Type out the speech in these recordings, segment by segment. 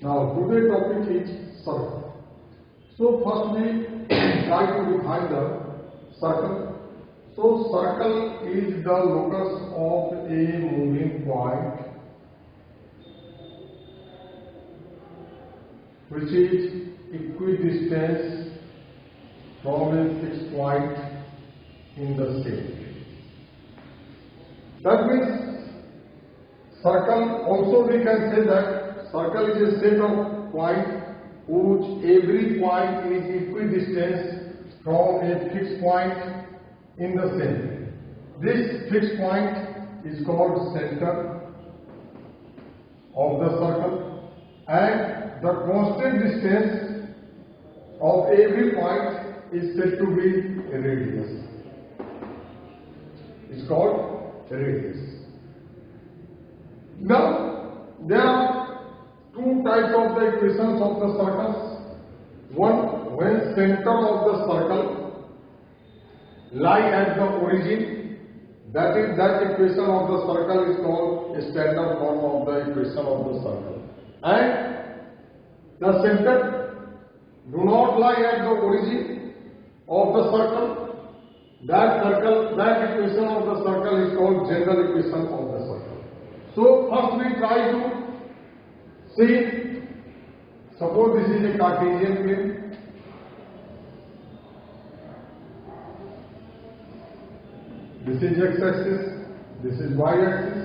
Now today's topic is circle. So first we try to define the circle. So circle is the locus of a moving point which is equidistant from a fixed point in the same. That means circle, also we can say that circle is a set of points whose every point is equidistant from a fixed point in the center. This fixed point is called center of the circle, and the constant distance of every point is said to be a radius. It's called radius. Now, there are two types of the equations of the circles. One, when center of the circle lie at the origin, that equation of the circle is called a standard form of the equation of the circle. And the center do not lie at the origin of the circle, that equation of the circle is called general equation of the circle. So first we try to see, suppose this is a Cartesian plane. This is x-axis, this is y-axis,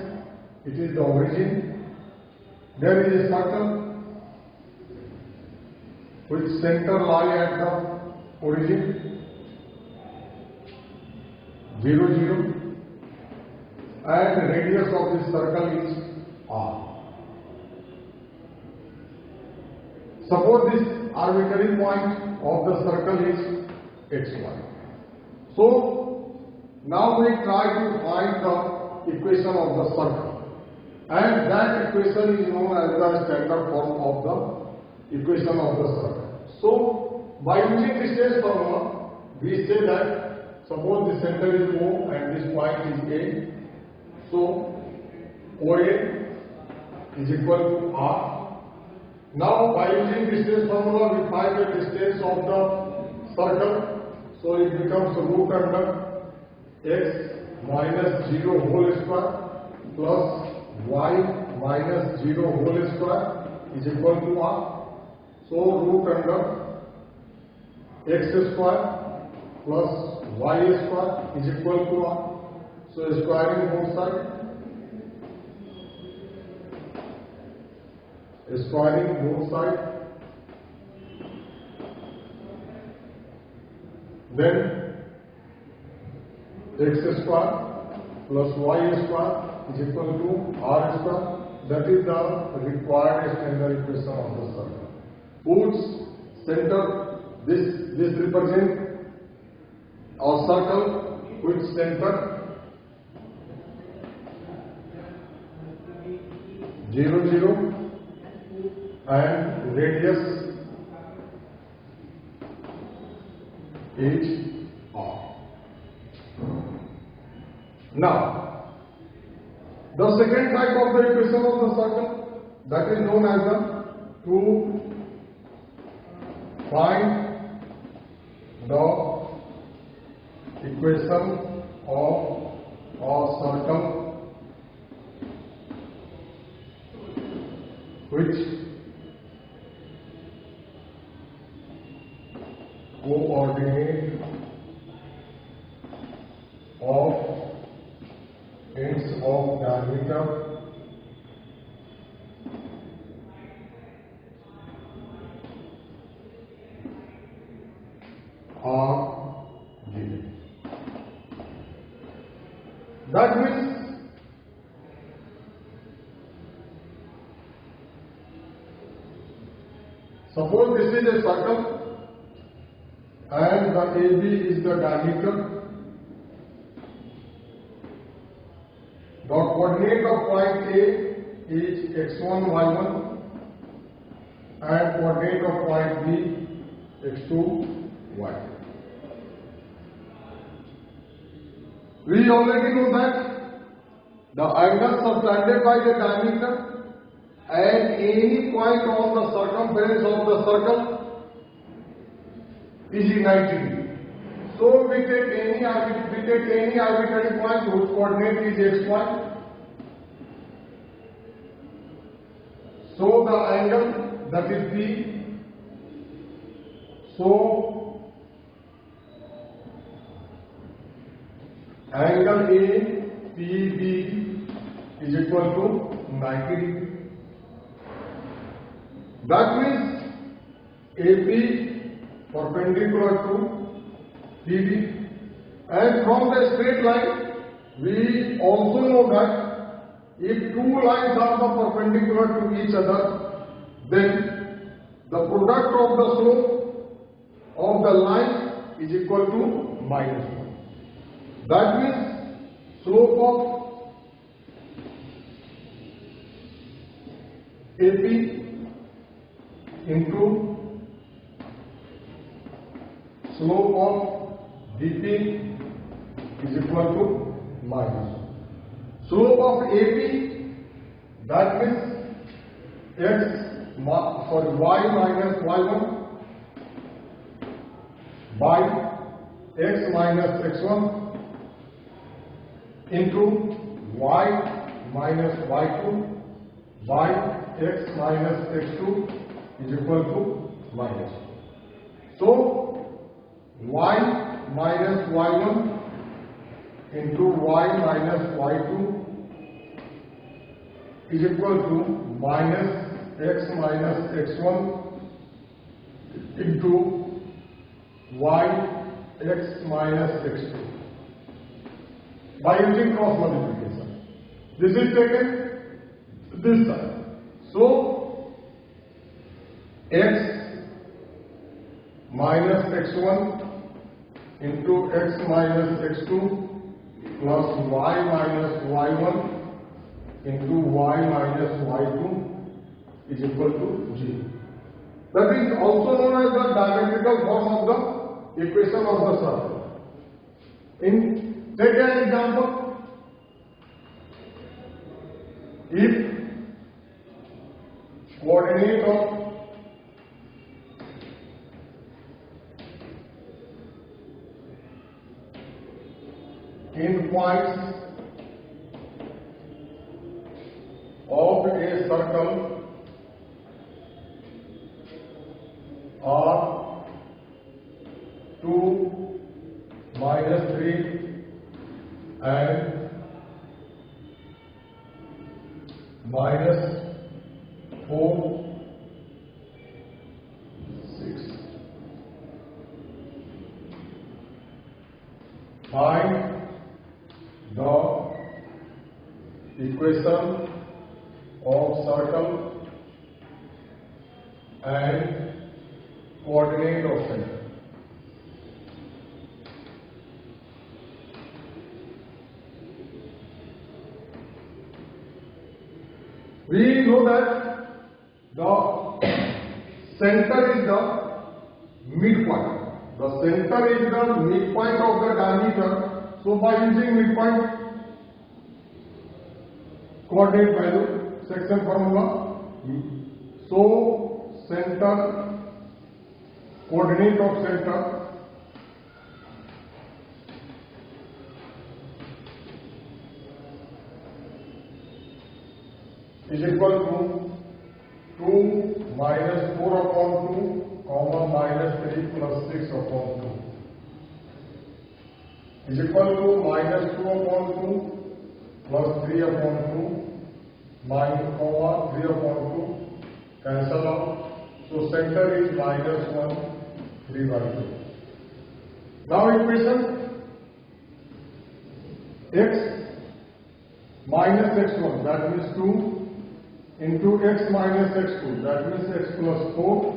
it is the origin. There is a circle which center lie at the origin, 0, 0, and radius of this circle is r. Suppose this arbitrary point of the circle is xy. So now we try to find the equation of the circle, and that equation is known as the standard form of the equation of the circle. So by using distance formula, we say that suppose the center is O and this point is A. So OA is equal to R. Now by using distance formula we find the distance of the circle. So it becomes root under x minus 0 whole square plus y minus 0 whole square is equal to r. So root under x square plus y square is equal to r. So squaring both sides. Squaring both sides, then x square plus y square is equal to r square. That is the required standard equation of the circle. Whose center, this represents our circle which center 0, 0. And radius is r. Now, the second type of the equation of the circle, that is known as the to find the equation of a circle which coordinate of ends of diameter are given. That means suppose this is a circle and the AB is the diameter. The coordinate of point A is x1, y1 and coordinate of point B x2, y2. We already know that the angles subtended by the diameter at any point on the circumference of the circle is 90 degree. So we take any arbitrary point whose coordinate is x point. So the angle that is P. So angle APB is equal to 90 degree. That means AP perpendicular to PB, and from the straight line we also know that if two lines are the perpendicular to each other, then the product of the slope of the line is equal to -1. That means slope of AP into slope of DP is equal to minus. Slope of AP, that means y minus y1 by x minus x1 into y minus y2 by x minus x2 is equal to minus. So y minus y1 into y minus y2 is equal to minus x minus x1 into y x minus x2 by using cross multiplication. This is taken this side. So x minus x1 into x minus x2 plus y minus y1 into y minus y2 is equal to 0. That is also known as the diametrical form of the equation of the circle. Take an example. If coordinate of points of a circle are 2, -3 and -4, 6. Find the equation of circle and coordinate of center. We know that the center is the midpoint. The center is the midpoint of the diameter. So by using midpoint coordinate value section formula, so center coordinate of center is equal to 2 minus 4 upon 2 comma minus 3 plus 6 upon 2 is equal to minus 2 upon 2 plus 3 upon 2 minus comma 3 upon 2 cancel out. So center is minus 1 3 by 2. Now equation x minus x1, that means 2 into x minus x2, that means x plus 4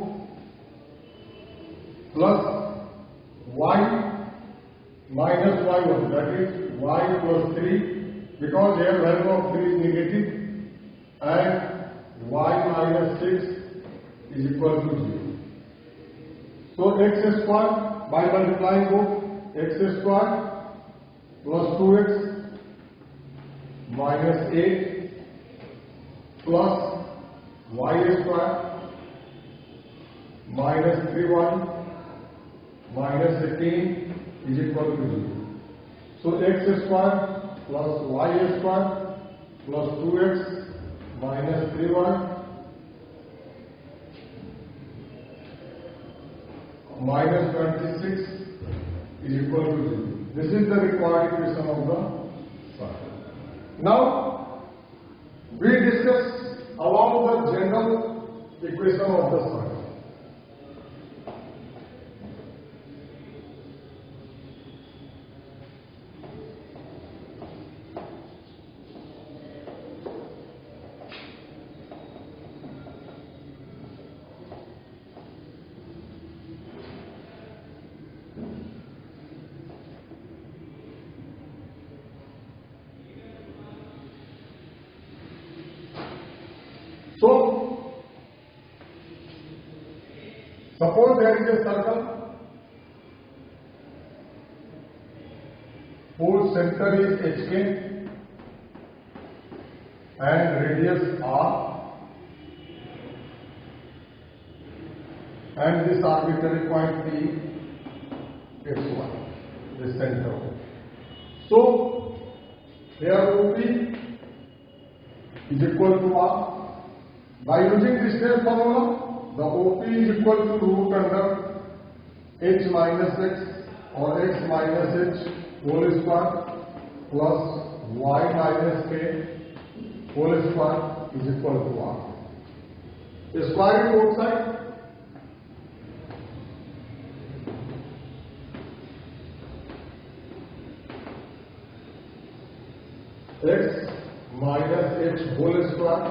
plus y minus y1, that is y plus 3, because here value of 3 is negative, and y minus 6 is equal to 0. So x square by multiplying both, x square plus 2x minus 8 plus y square minus 3y minus 18 is equal to 0. So x square plus y square plus 2x minus 3y minus 26 is equal to 0. This is the required equation of the circle. Now we discuss about the general equation of the circle. So, suppose there is a circle whose center is HK and radius R, and this arbitrary point P x1, the center. So, here OP is equal to R. By using distance formula, the OP is equal to root under h minus x or x minus h whole square plus y minus k whole square is equal to R. Square it both sides. X minus h whole square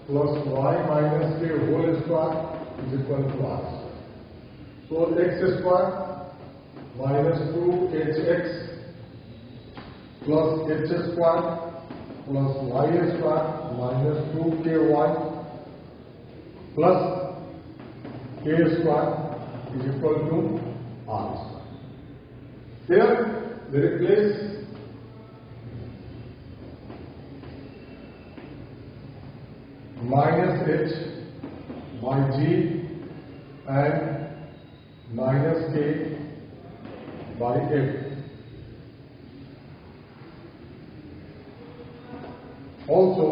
plus y minus k whole square is equal to R. So x square minus 2hx plus h square plus y square minus 2ky plus k square is equal to R square. Here they replace minus h by g and minus k by f. Also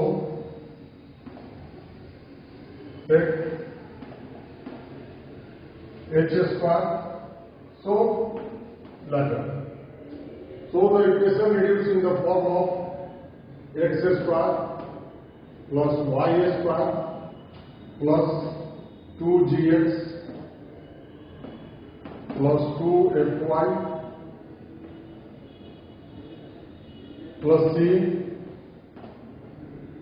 take h square, so later. So the equation reduced in the form of x square plus y square plus 2gx plus 2fy plus c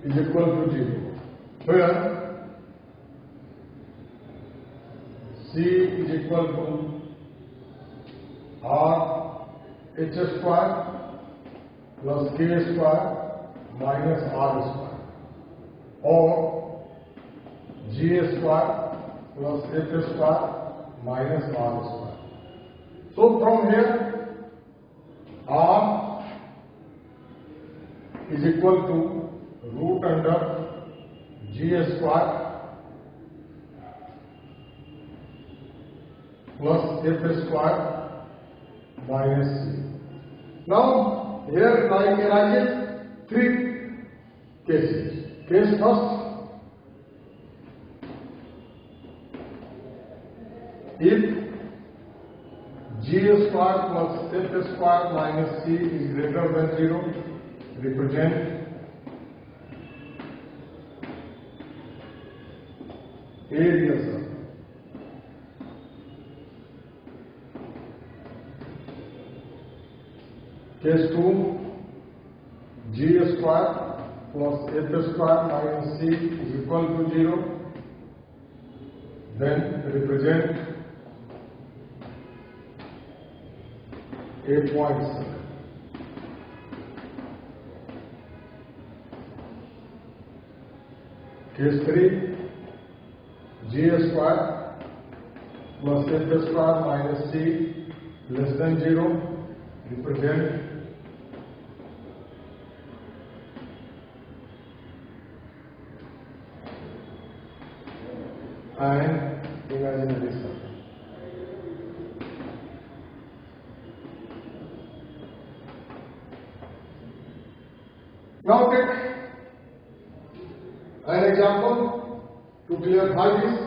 is equal to 0. Where c is equal to r h square plus k square minus r square, or g square plus f square minus r square. So from here r is equal to root under g square plus f square minus c. Now here arises three cases. Case first, if g square plus f square minus c is greater than 0, represent area circle. Case 2, g square plus f square minus c is equal to 0, then represent a point circle. Case 3, g square plus f square minus c less than 0, represent an imaginary circle. Now take an example to clarify this.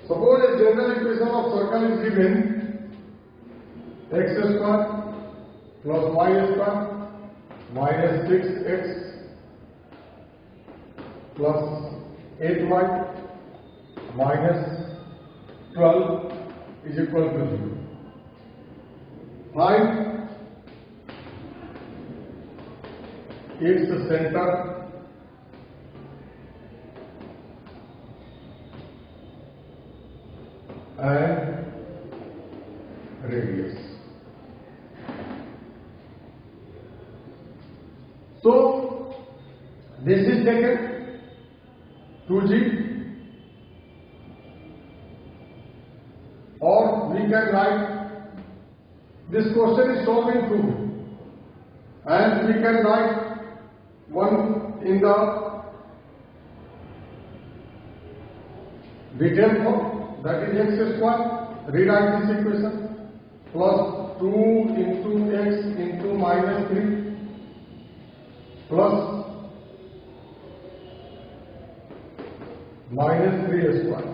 Suppose a general equation of circle is given: x square plus y square minus 6x plus 8y minus 12 is equal to 0. Find its center and radius. So this is taken 2g, or we can write this question is solved in 2, and we can write one in the detailed form, that is x square. Rewrite this equation: plus 2 into x into minus 3 plus minus 3 square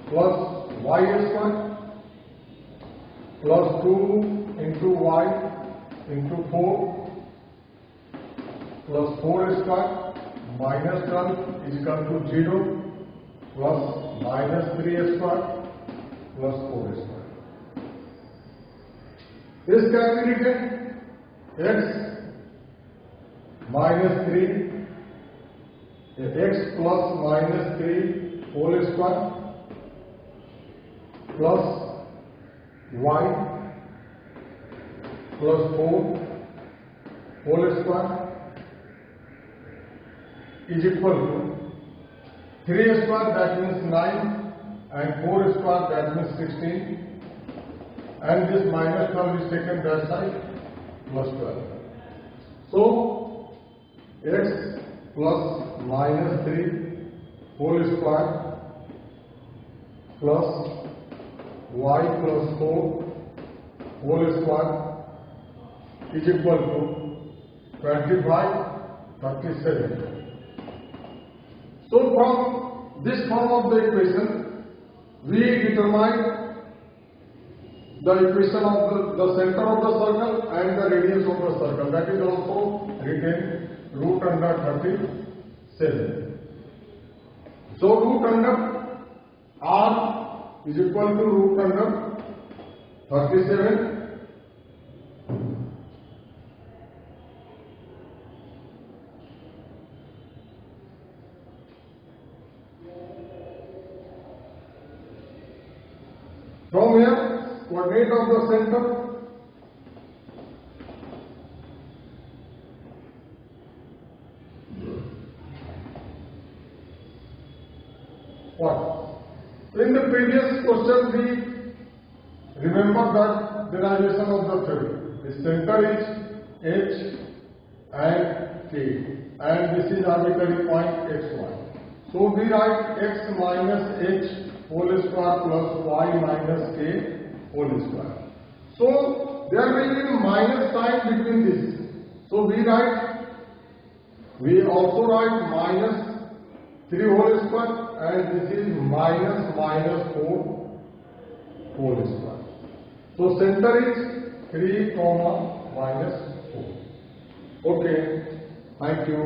plus y square plus 2 into y into 4 plus 4 square minus 12 is equal to 0 plus minus 3 square plus 4 square. This can be written x minus 3, x plus minus 3 whole square plus y plus 4 whole square is equal to 3 square, that means 9, and 4 square, that means 16, and this minus 12 is taken that side, plus 12. So x plus minus 3 whole square plus y plus 4 whole square is equal to 25, 37. So from this form of the equation, we determine the equation of the center of the circle and the radius of the circle. That is also written root under 37. So root under r is equal to root under 37 from here, coordinate of the center what? In the previous question we remember that derivation of the theory. The center is h and k, and this is arbitrary point xy. So we write x minus h whole square plus y minus k whole square. So there will be minus sign between this. So we also write minus 3 whole square, and this is minus 4 whole square. So center is 3, minus 4. Okay, thank you.